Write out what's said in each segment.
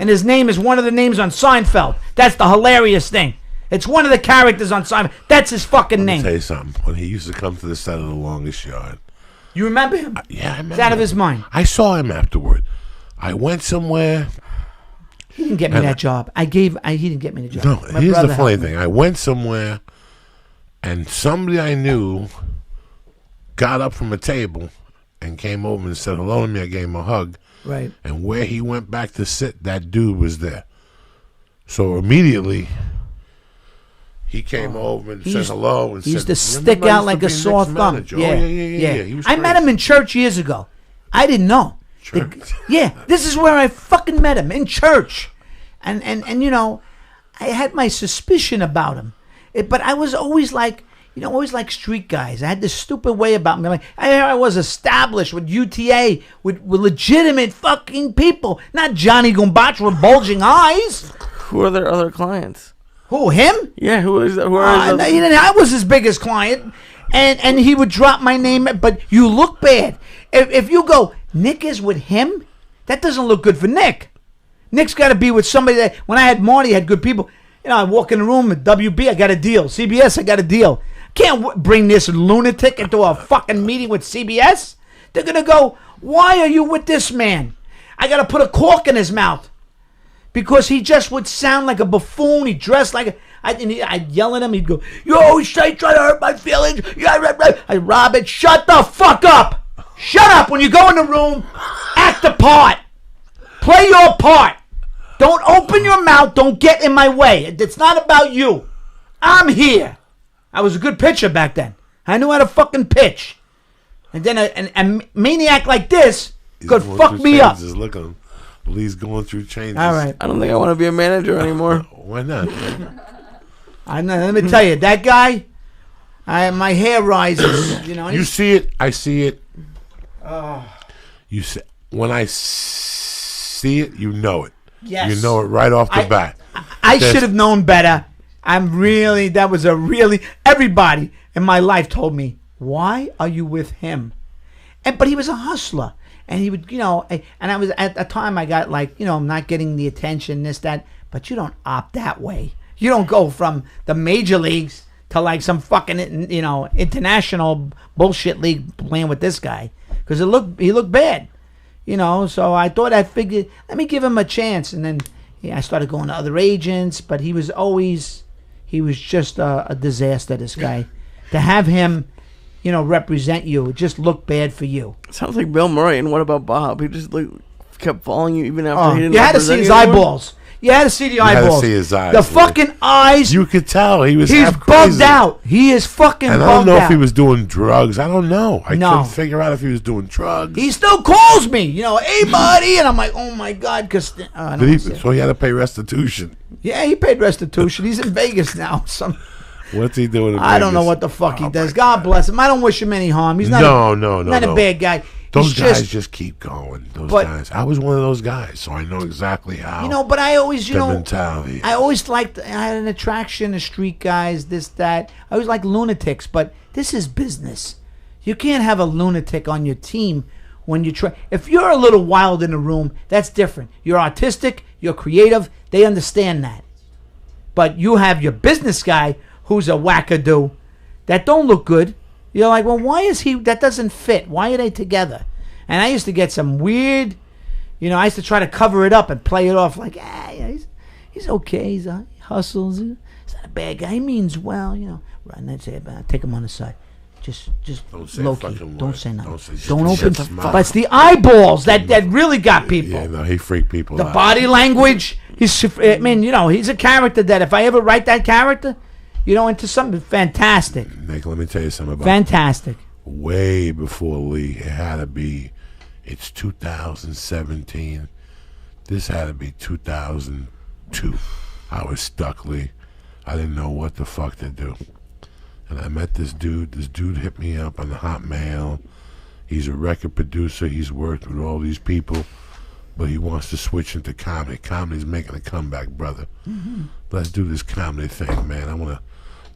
and his name is one of the names on Seinfeld. That's the hilarious thing. It's one of the characters on Seinfeld. That's his fucking name. Let me tell you something. When he used to come to the set of The Longest Yard. You remember him? Yeah, I remember. It's out of his mind. I saw him afterward. I went somewhere. He didn't get me that job. He didn't get me the job. No, here's the funny thing. I went somewhere, and somebody I knew got up from a table and came over and said hello to me. I gave him a hug. Right. And where he went back to sit, that dude was there. So immediately, he came over and said hello. And he used to stick out like a sore thumb. Yeah. He was I met him in church years ago. I didn't know. This is where I fucking met him, in church. And you know, I had my suspicion about him. But I was always like, always like street guys. I had this stupid way about me. Like, I was established with UTA, with legitimate fucking people. Not Johnny Gumbach with bulging eyes. Who are their other clients? Who, him? Yeah, I was his biggest client. And he would drop my name, but you look bad. If you go, Nick is with him, that doesn't look good for Nick. Nick's got to be with somebody that, when I had Marty, I had good people. I walk in the room with WB, I got a deal. CBS, I got a deal. Can't bring this lunatic into a fucking meeting with CBS. They're going to go, why are you with this man? I got to put a cork in his mouth. Because he just would sound like a buffoon. He dressed like a... I'd yell at him. He'd go, you always try to hurt my feelings. I Robert, shut the fuck up. Shut up. When you go in the room, act the part. Play your part. Don't open your mouth. Don't get in my way. It's not about you. I'm here. I was a good pitcher back then. I knew how to fucking pitch. And then a maniac like this could fuck me up. Look at him. He's going through changes. All right. I don't think I want to be a manager anymore. Why not? Let me tell you, that guy, my hair rises. You see it, I see it. You see, when I see it, you know it. Yes. You know it right off the bat. I should have known better. Everybody in my life told me, why are you with him? But he was a hustler. And he would, and I was, at the time I got like, I'm not getting the attention, this, that, but you don't opt that way. You don't go from the major leagues to like some fucking, international bullshit league playing with this guy. Because he looked bad, so I figured, let me give him a chance. And then I started going to other agents, but he was just a disaster, this guy. To have him, represent you, it just looked bad for you. Sounds like Bill Murray. And what about Bob? He just kept following you even after he didn't. You had to see his eyeballs. You had to see the eyeballs. You had to see his eyes. The fucking eyes. You could tell he's bugged out. He is fucking bugged out. And I don't know if he was doing drugs. I don't know. I couldn't figure out if he was doing drugs. He still calls me, hey buddy, and I'm like, oh my god, because so he had to pay restitution. Yeah, he paid restitution. He's in Vegas now. What's he doing in Vegas? I don't know what the fuck he does. God bless him. I don't wish him any harm. He's not not a bad guy. Those guys just keep going. Those guys. I was one of those guys, so I know exactly how. But I always, mentality. I always liked. I had an attraction to street guys. This, that. I always liked lunatics, but this is business. You can't have a lunatic on your team when you try. If you're a little wild in the room, that's different. You're artistic. You're creative. They understand that. But you have your business guy who's a wackadoo that don't look good. You're like, well, why is he? That doesn't fit. Why are they together? And I used to get some weird, I used to try to cover it up and play it off like, he's okay. He hustles. He's not a bad guy. He means well, Right, and I'd say, take him on the side. Just low key. Don't say nothing. Don't open. But it's the eyeballs that really got people. Yeah, no, he freaked people out. The body language. He's a character that if I ever write that character, into something fantastic. Nick, let me tell you something about fantastic. Way before Lee, it had to be. It's 2017. This had to be 2002. I was stuck, Lee. I didn't know what the fuck to do. And I met this dude. This dude hit me up on the Hotmail. He's a record producer. He's worked with all these people. But he wants to switch into comedy. Comedy's making a comeback, brother. Mm-hmm. Let's do this comedy thing, man. I want to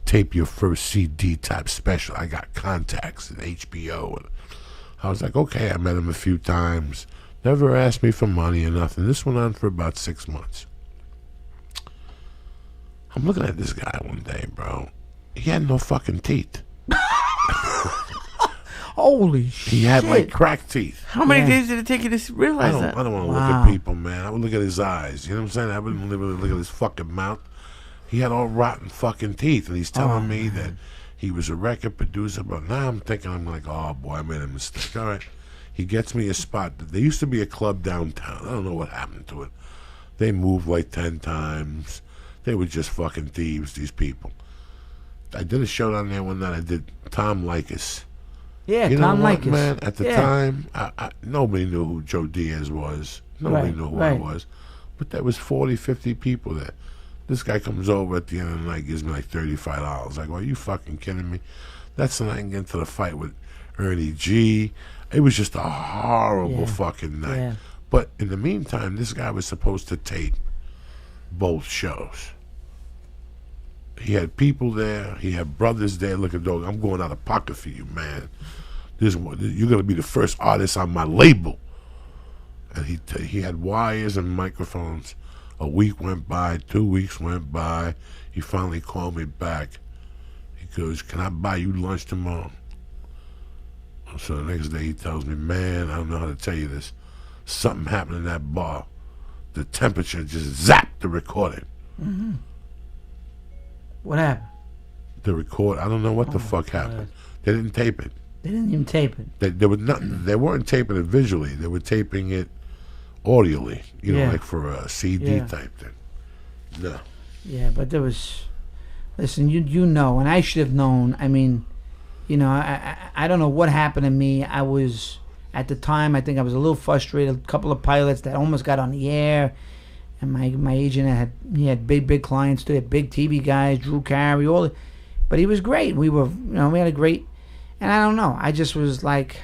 tape your first CD type special. I got contacts at HBO. And I was like, okay. I met him a few times. Never asked me for money or nothing. This went on for about 6 months. I'm looking at this guy one day, bro. He had no fucking teeth. Holy shit. He had like cracked teeth. How many days did it take you to realize that? I don't want to look at people, man. I would look at his eyes. You know what I'm saying? I wouldn't really look at his fucking mouth. He had all rotten fucking teeth, and he's telling me that he was a record producer. But now I'm thinking, I'm like, oh boy, I made a mistake. All right. He gets me a spot. There used to be a club downtown. I don't know what happened to it. They moved like 10 times. They were just fucking thieves, these people. I did a show down there one night. I did Tom Likas. Yeah, you Tom know what, Likas. man? At the time, nobody knew who Joe Diaz was. Nobody knew who I was. But there was 40, 50 people there. This guy comes over at the end of the night, gives me like $35. I go, are you fucking kidding me? That's when I can get into the fight with Ernie G. It was just a horrible fucking night. Yeah. But in the meantime, this guy was supposed to tape both shows. He had people there. He had brothers there. Look at dog. I'm going out of pocket for you, man. You're gonna be the first artist on my label. And he had wires and microphones. A week went by. 2 weeks went by. He finally called me back. He goes, "Can I buy you lunch tomorrow?" So the next day he tells me, "Man, I don't know how to tell you this. Something happened in that bar. The temperature just zapped the recording." Mm-hmm. What happened? The record. I don't know what the fuck happened. They didn't tape it. They didn't even tape it. They were not. They weren't taping it visually. They were taping it audially. You know, like for a CD type thing. No. Yeah, but there was. Listen, you know, and I should have known. I mean, you know, I don't know what happened to me. I was at the time. I think I was a little frustrated. A couple of pilots that almost got on the air. And my agent had big clients too. He had big TV guys, Drew Carey, but he was great. We had a great, and I don't know. I just was like,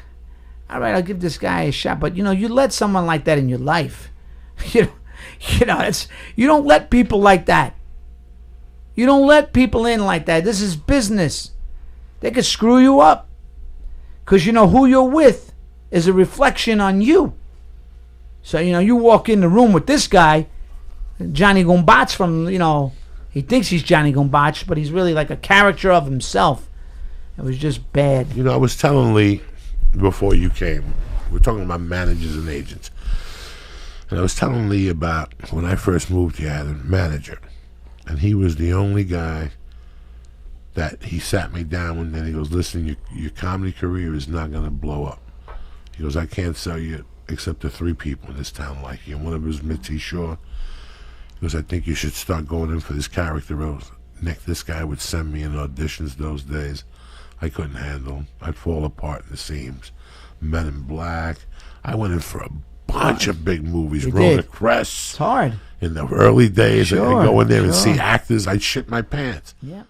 all right, I'll give this guy a shot. But you know, you let someone like that in your life, you know, you don't let people like that. You don't let people in like that. This is business. They could screw you up, because you know who you're with is a reflection on you. So you know, you walk in the room with this guy. Johnny Gombach from, you know, he thinks he's Johnny Gombach, but he's really like a character of himself. It was just bad. You know, I was telling Lee before you came, we're talking about managers and agents. And I was telling Lee about when I first moved here, I had a manager. And he was the only guy that he sat me down and then he goes, "Listen, your comedy career is not going to blow up." He goes, "I can't sell you except to 3 people in this town like you." And one of them was Mitzi Shaw. Because I think you should start going in for this character roles. Nick, this guy would send me in auditions those days. I couldn't handle them. I'd fall apart in the seams. Men in Black. I went in for a bunch of big movies. Rhoda Crest. It's hard. In the early days, Sure, I'd go in there and see actors. I'd shit my pants. Yeah.